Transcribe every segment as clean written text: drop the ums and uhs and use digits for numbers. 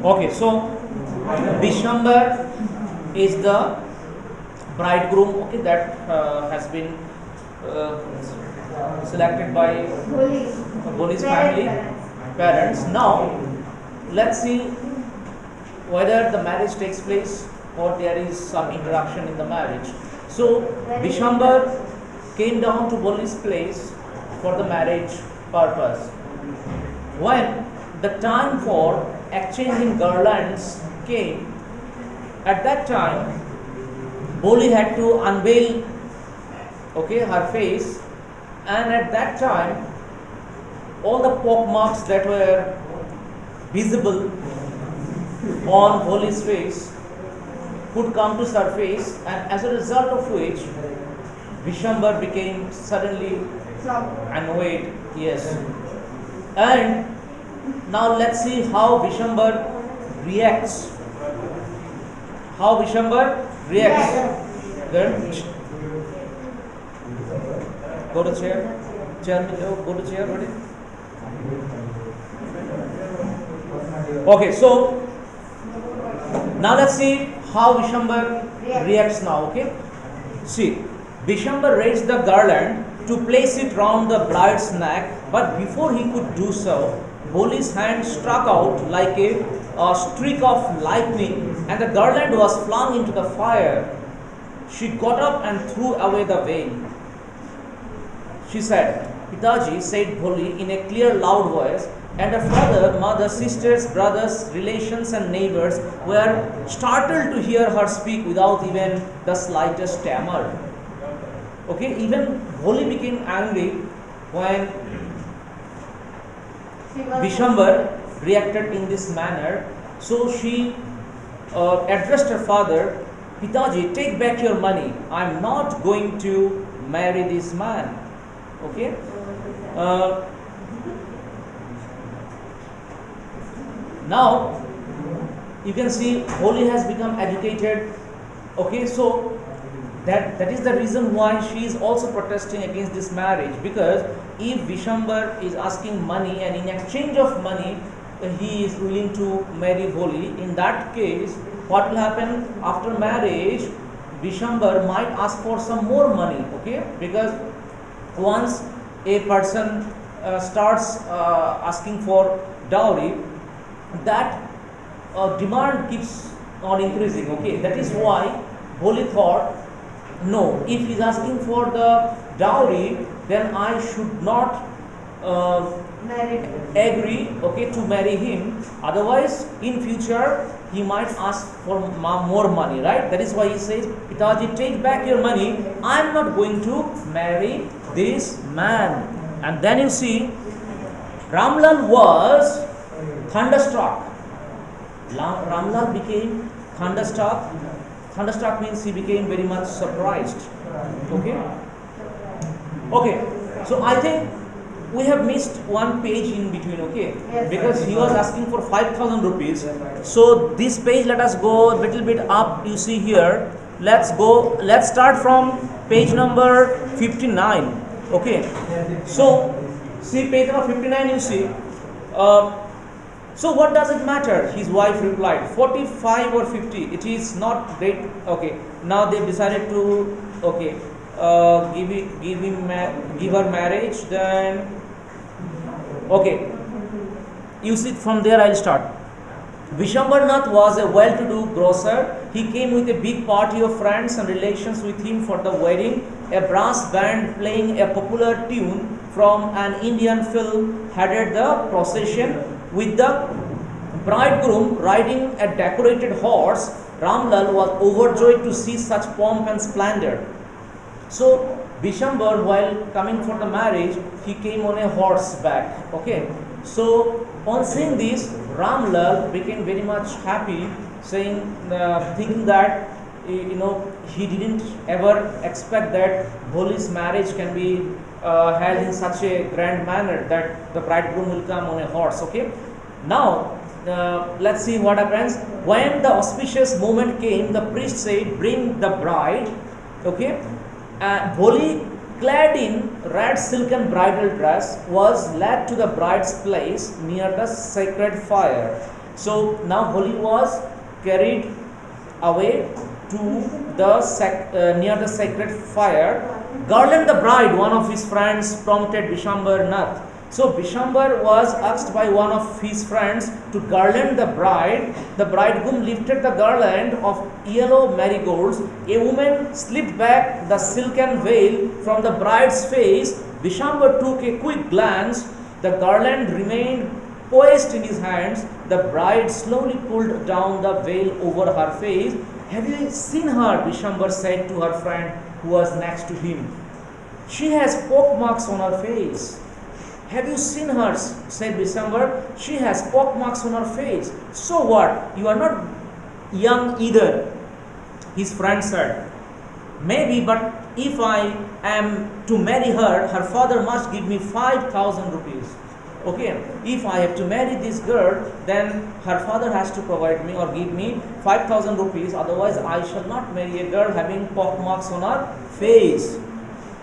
Okay, so Bishambar is the bridegroom, okay, that has been uh, selected by Bholi's family, parents. Now, let's see whether the marriage takes place or there is some interruption in the marriage. So, Bishambar came down to Bholi's place for the marriage purpose. When the time for exchanging garlands came, at that time, Bholi had to unveil, okay, her face, and at that time, all the pock marks that were visible on Bholi's face could come to surface, and as a result of which, Bishambar became suddenly annoyed. Yes, and now let's see how Bishambar reacts. How Bishambar reacts. Then go to chair. Go to chair. Ready? Okay, so now let's see how Bishambar reacts now. Okay, see, Bishambar raised the garland to place it round the bride's neck, but before he could do so, Bholi's hand struck out like a streak of lightning, and the garland was flung into the fire. She got up and threw away the veil. She said, "Pitaji," said Bholi in a clear, loud voice, and her father, mother, sisters, brothers, relations, and neighbors were startled to hear her speak without even the slightest stammer. Okay, even Bholi became angry when Bishambar reacted in this manner. So she addressed her father, "Pitaji, take back your money. I am not going to marry this man." Okay. Now you can see Bholi has become agitated. Okay, so that is the reason why she is also protesting against this marriage, because if Bishambar is asking money and in exchange of money he is willing to marry Bholi, in that case what will happen after marriage? Bishambar might ask for some more money, okay, because once a person starts asking for dowry, that demand keeps on increasing, okay. That is why Bholi thought, no, if he is asking for the dowry, then I should not agree, okay, to marry him. Otherwise, in future, he might ask for more money, right? That is why he says, "Pitaji, take back your money. I am not going to marry this man." And then you see, Ramlal was thunderstruck. Ramlal became thunderstruck. Thunderstruck means he became very much surprised. Okay. Okay. So I think we have missed one page in between. Okay. Yes, because he was asking for 5,000 rupees. So this page, let us go a little bit up. You see here. Let's go. Let's start from page number 59. Okay. So see page number 59. You see. So what does it matter? His wife replied, 45 or 50, it is not great. Okay, now they decided to, okay, give her marriage. Then, okay, you see from there I'll start. Vishambarnath was a well-to-do grocer. He came with a big party of friends and relations with him for the wedding. A brass band playing a popular tune from an Indian film headed the procession, with the bridegroom riding a decorated horse. Ramlal was overjoyed to see such pomp and splendor. So Bishambar, while coming for the marriage, he came on a horseback. Okay. So on seeing this, Ramlal became very much happy, saying, thinking that he didn't ever expect that Bholi's marriage can be held in such a grand manner, that the bridegroom will come on a horse. Okay. Now let's see what happens. When the auspicious moment came, the priest said, "Bring the bride." Okay. Bholi, clad in red silken bridal dress, was led to the bride's place near the sacred fire. So now Bholi was carried away to the near the sacred fire. Garland the bride, one of his friends prompted Bishambar Nath. So Bishambar was asked by one of his friends to garland the bride. The bridegroom lifted the garland of yellow marigolds. A woman slipped back the silken veil from the bride's face. Bishambar took a quick glance. The garland remained poised in his hands. The bride slowly pulled down the veil over her face. Have you seen her? Bishambar said to her friend who was next to him. She has pock marks on her face. Have you seen her? Said Bishambar. She has pock marks on her face. So what? You are not young either. His friend said. Maybe, but if I am to marry her, her father must give me 5,000 rupees. Okay, if I have to marry this girl, then her father has to provide me or give me 5,000 rupees. Otherwise, I shall not marry a girl having pock marks on her face.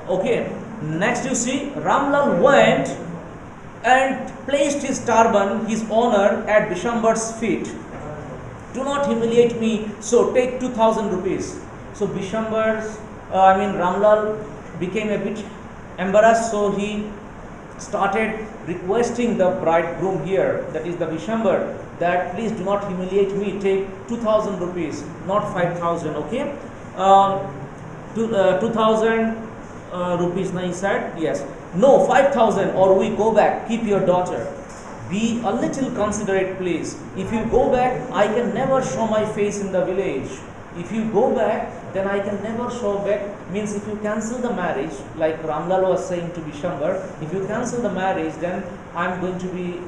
Okay, next you see, Ramlal went and placed his turban, his honor, at Bishambar's feet. Do not humiliate me, so take 2,000 rupees. So Ramlal became a bit embarrassed, so he started requesting the bridegroom here, that is the Bishambar, that please do not humiliate me, take 2,000 rupees, not 5,000, okay? 2,000 rupees, now he said, yes. No, 5,000 or we go back, keep your daughter. Be a little considerate, please. If you go back, I can never show my face in the village. If you go back, then I can never show back. Means if you cancel the marriage, like Ramlal was saying to Bishambar, if you cancel the marriage, then I'm going to be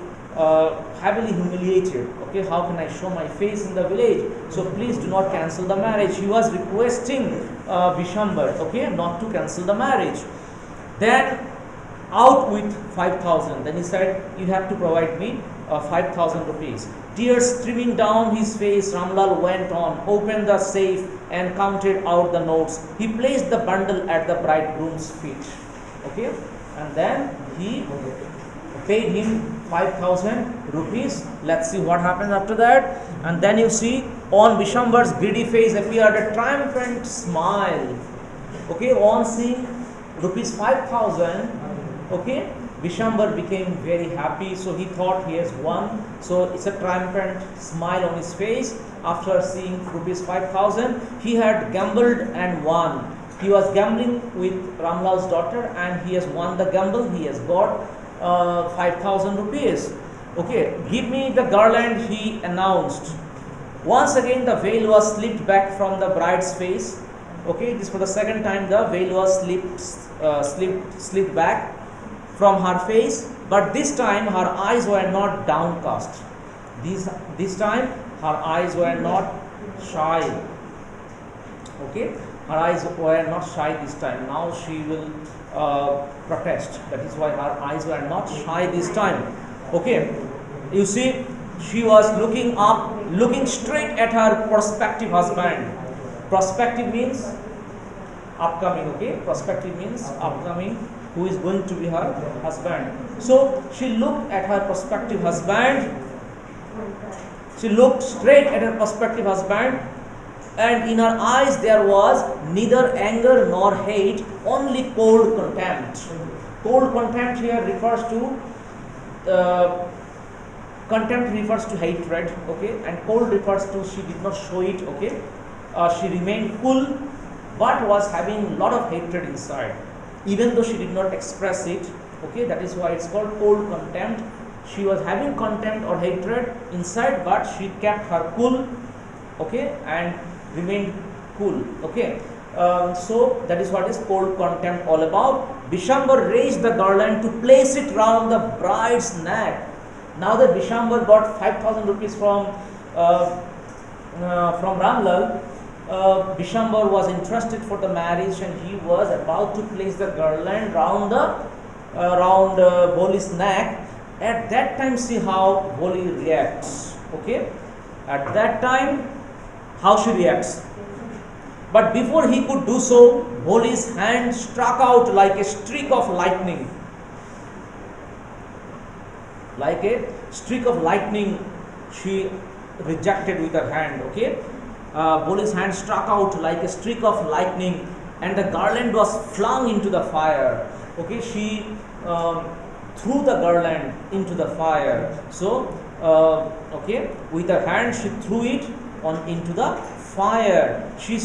heavily humiliated. Okay, how can I show my face in the village? So please do not cancel the marriage. He was requesting Bishambar, okay, not to cancel the marriage. Then out with 5,000. Then he said, you have to provide me 5,000 rupees. Tears streaming down his face, Ramlal went on, opened the safe and counted out the notes. He placed the bundle at the bridegroom's feet. Okay, and then he paid him 5,000 rupees. Let's see what happens after that. And then you see, on Bishambar's greedy face appeared a triumphant smile. Okay, on seeing rupees 5,000, okay, Bishambar became very happy, so he thought he has won. So it's a triumphant smile on his face. After seeing rupees 5,000, he had gambled and won. He was gambling with Ramlal's daughter and he has won the gamble. He has got 5,000 rupees. Okay, give me the garland, he announced. Once again the veil was slipped back from the bride's face. Okay, this for the second time the veil was slipped back from her face, but this time her eyes were not downcast. This time her eyes were not shy. Okay, her eyes were not shy this time. Now she will protest. That is why her eyes were not shy this time. Okay, you see, she was looking up, looking straight at her prospective husband. Prospective means upcoming. Okay, prospective means upcoming, who is going to be her husband. So she looked at her prospective husband. She looked straight at her prospective husband, and in her eyes there was neither anger nor hate, only cold contempt. Cold contempt here refers to contempt refers to hatred, okay, and cold refers to she did not show it, okay. She remained cool, but was having a lot of hatred inside, even though she did not express it. Okay, that is why it's called cold contempt. She was having contempt or hatred inside, but she kept her cool, okay, and remained cool. Okay, so that is what is cold contempt all about. Bishambar raised the garland to place it round the bride's neck. Now that Bishambar got 5,000 rupees from Ramlal, Bishambar was interested for the marriage, and he was about to place the garland round Bholi's neck. At that time, see how Bholi reacts. Okay, at that time, how she reacts. But before he could do so, Bholi's hand struck out like a streak of lightning. Like a streak of lightning, she rejected with her hand. Okay, Bholi's hand struck out like a streak of lightning, and the garland was flung into the fire. Okay, she threw the garland into the fire. So, okay, with her hand she threw it into the fire. She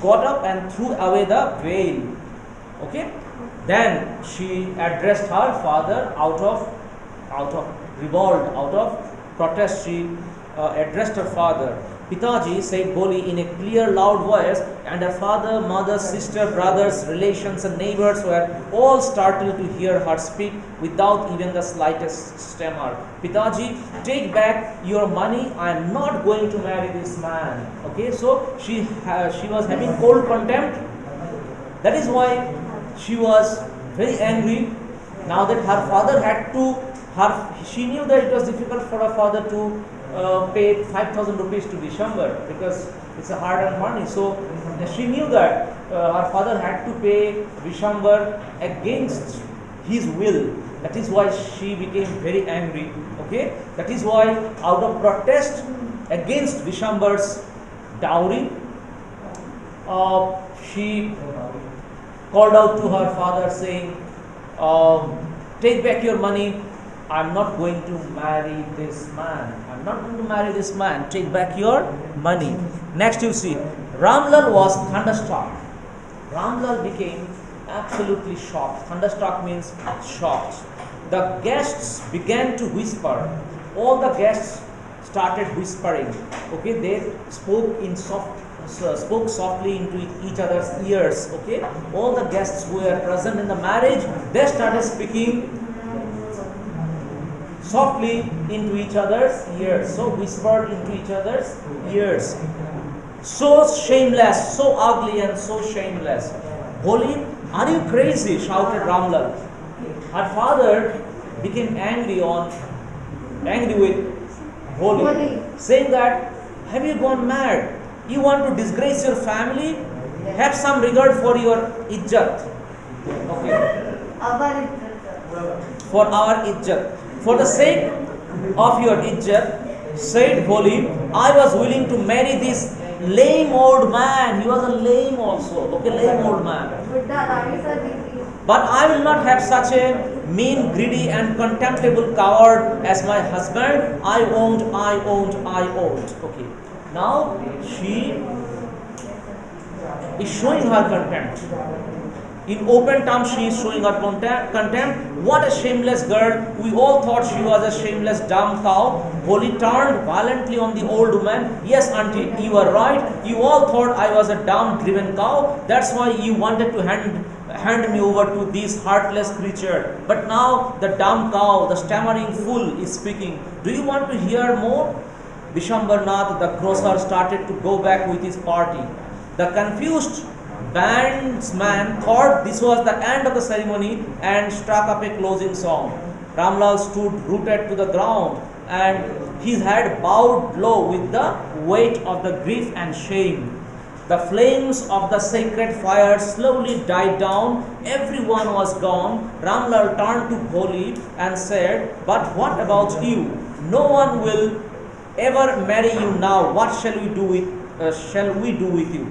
got up and threw away the veil. Okay, then she addressed her father out of revolt, out of protest. She addressed her father. Pitaji, said Bholi in a clear, loud voice, and her father, mother, sister, brothers, relations, and neighbors were all startled to hear her speak without even the slightest stammer. Pitaji, take back your money. I am not going to marry this man. Okay, so she was having cold contempt. That is why she was very angry. Now that her father had to, she knew that it was difficult for her father to pay 5,000 rupees to December because it's a hard-earned money. So she knew that her father had to pay December against his will. That is why she became very angry. Okay, that is why out of protest against December's dowry, she called out to her father saying, take back your money. I'm not going to marry this man. I'm not going to marry this man. Take back your money. Next you see, Ramlal was thunderstruck. Ramlal became absolutely shocked. Thunderstruck means shocked. The guests began to whisper. All the guests started whispering. Okay, they spoke softly into each other's ears. Okay, all the guests who were present in the marriage, they started speaking softly into each other's ears. So whispered into each other's ears. So shameless, so ugly and so shameless. Bholi, are you crazy? Shouted Ramlal. Her father became angry with Bholi, saying that, have you gone mad? You want to disgrace your family? Have some regard for your izzat. Okay. For our izzat. For the sake of your izzat, said Bholi, I was willing to marry this lame old man. He was a lame also. Okay, lame old man. But I will not have such a mean, greedy and contemptible coward as my husband. I won't. Okay. Now she is showing her contempt. In open terms, she is showing her contempt. What a shameless girl. We all thought she was a shameless dumb cow. Bholi turned violently on the old woman. Yes, auntie, you are right. You all thought I was a dumb driven cow. That's why you wanted to hand me over to this heartless creature. But now the dumb cow, the stammering fool is speaking. Do you want to hear more? Vishwambarnath, the grocer, started to go back with his party. The confused bandsman thought this was the end of the ceremony and struck up a closing song. Ramlal stood rooted to the ground and his head bowed low with the weight of the grief and shame. The flames of the sacred fire slowly died down. Everyone was gone. Ramlal turned to Bholi and said, but what about you? No one will ever marry you now. What shall we do with you?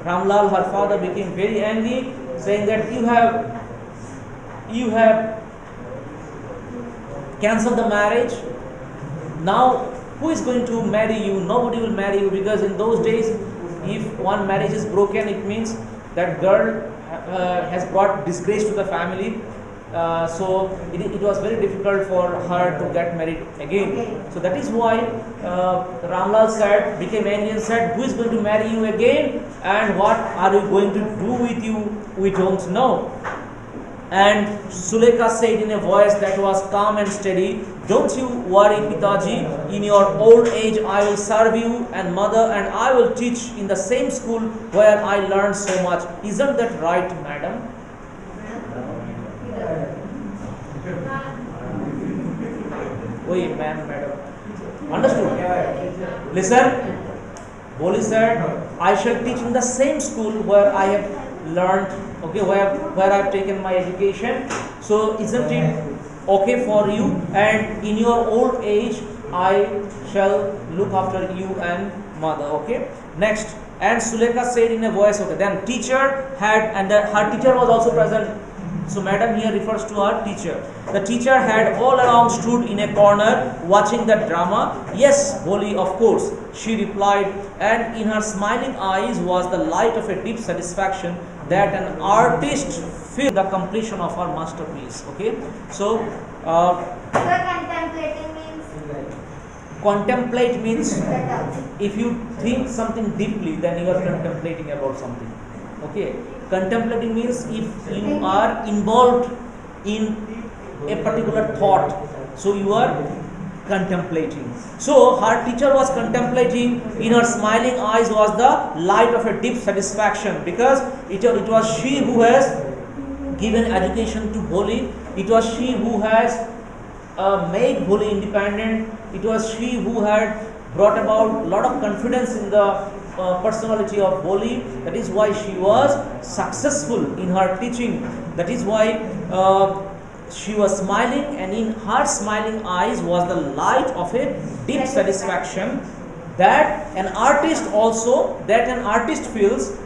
Ramlal, her father, became very angry, saying that you have cancelled the marriage. Now, who is going to marry you? Nobody will marry you, because in those days, if one marriage is broken, it means that girl has brought disgrace to the family. So it was very difficult for her to get married again. So that is why Ramlal became angry and said, who is going to marry you again? And what are you going to do with you? We don't know. And Sulekha said in a voice that was calm and steady, don't you worry, Pitaji. In your old age, I will serve you and mother, and I will teach in the same school where I learned so much. Isn't that right, madam? Wait, madam. Understood? Listen. Bholi said, I shall teach in the same school where I have learned, okay, where I have taken my education. So isn't it okay for you? And in your old age, I shall look after you and mother. Okay. Next, and Sulekha said in a voice. Okay. Then teacher had, and her teacher was also present. So madam here refers to her teacher. The teacher had all along stood in a corner watching the drama. Yes, Bholi, of course, she replied, and in her smiling eyes was the light of a deep satisfaction that an artist feel the completion of her masterpiece. Okay. So Contemplating means contemplate means if you think something deeply, then you are contemplating about something. Okay. Contemplating means if you are involved in a particular thought, so you are contemplating. So her teacher was contemplating. In her smiling eyes was the light of a deep satisfaction, because it was she who has given education to Bholi. It was she who has made Bholi independent. It was she who had brought about a lot of confidence in the personality of Bholi. That is why she was successful in her teaching. That is why she was smiling, and in her smiling eyes was the light of a deep satisfaction that an artist feels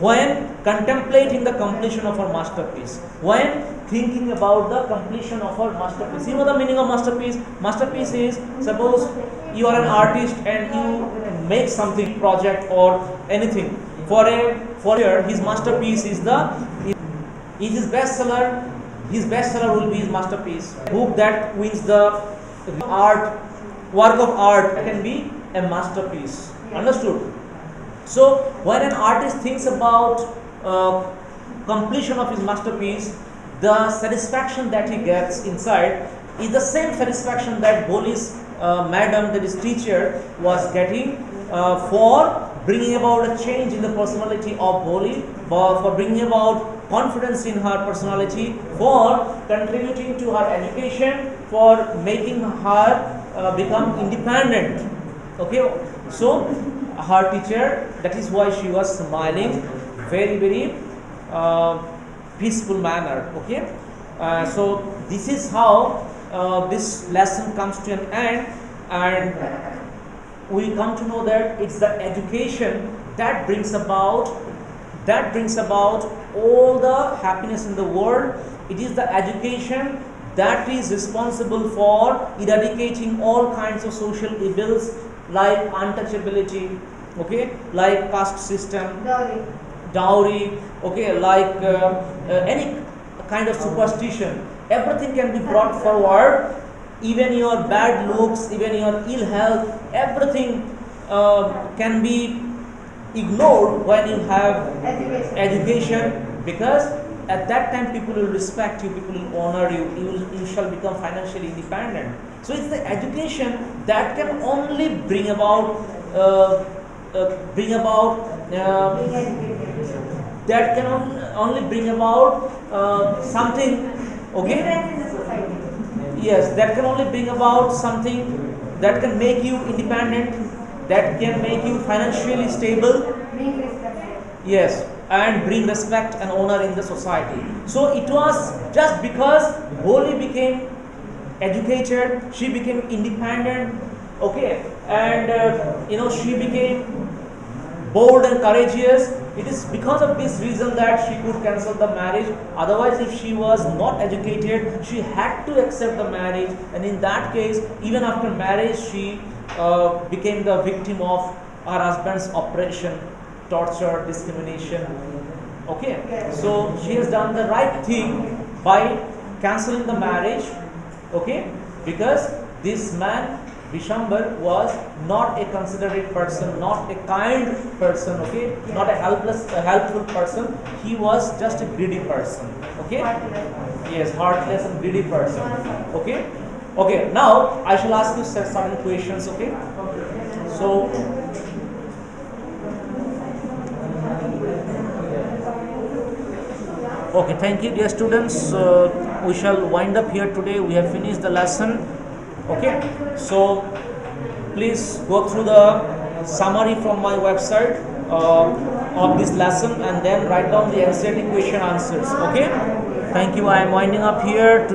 when contemplating the completion of her masterpiece, when thinking about the completion of her masterpiece. You know the meaning of masterpiece? Masterpiece is, suppose you are an artist and you make something, project or anything. For his masterpiece is his bestseller. His bestseller will be his masterpiece. Book that wins the work of art can be a masterpiece. Understood? So when an artist thinks about completion of his masterpiece, the satisfaction that he gets inside is the same satisfaction that Bholi's madam, that is teacher, was getting for bringing about a change in the personality of Bholi, for bringing about confidence in her personality, for contributing to her education, for making her become independent. Okay, so her teacher, that is why she was smiling very, very peaceful manner. Okay, so this is how this lesson comes to an end, and we come to know that it's the education that brings about all the happiness in the world. It is the education that is responsible for eradicating all kinds of social evils like untouchability, okay, like caste system, dowry, okay, like any kind of superstition. Everything can be brought forward. Even your bad looks, even your ill health, everything can be ignored when you have education, because at that time people will respect you, people will honor you, you shall become financially independent. So it's the education that can only bring about something, okay. Yes, that can only bring about something that can make you independent, that can make you financially stable. Yes, and bring respect and honor in the society. So it was just because Bholi became educated, she became independent, okay, and she became bold and courageous. It is because of this reason that she could cancel the marriage. Otherwise, if she was not educated, she had to accept the marriage, and in that case, even after marriage, she became the victim of her husband's oppression, torture, discrimination. Okay, so she has done the right thing by cancelling the marriage. Okay, because this man Vishambar was not a considerate person, not a kind person, okay, not a helpful person. He was just a greedy person, okay. Yes, heartless and greedy person, okay. Okay, now I shall ask you certain questions, okay. So, okay, thank you, dear students. We shall wind up here today. We have finished the lesson. Okay, so please go through the summary from my website of this lesson, and then write down the NCERT question answers. Okay, thank you. I am winding up here.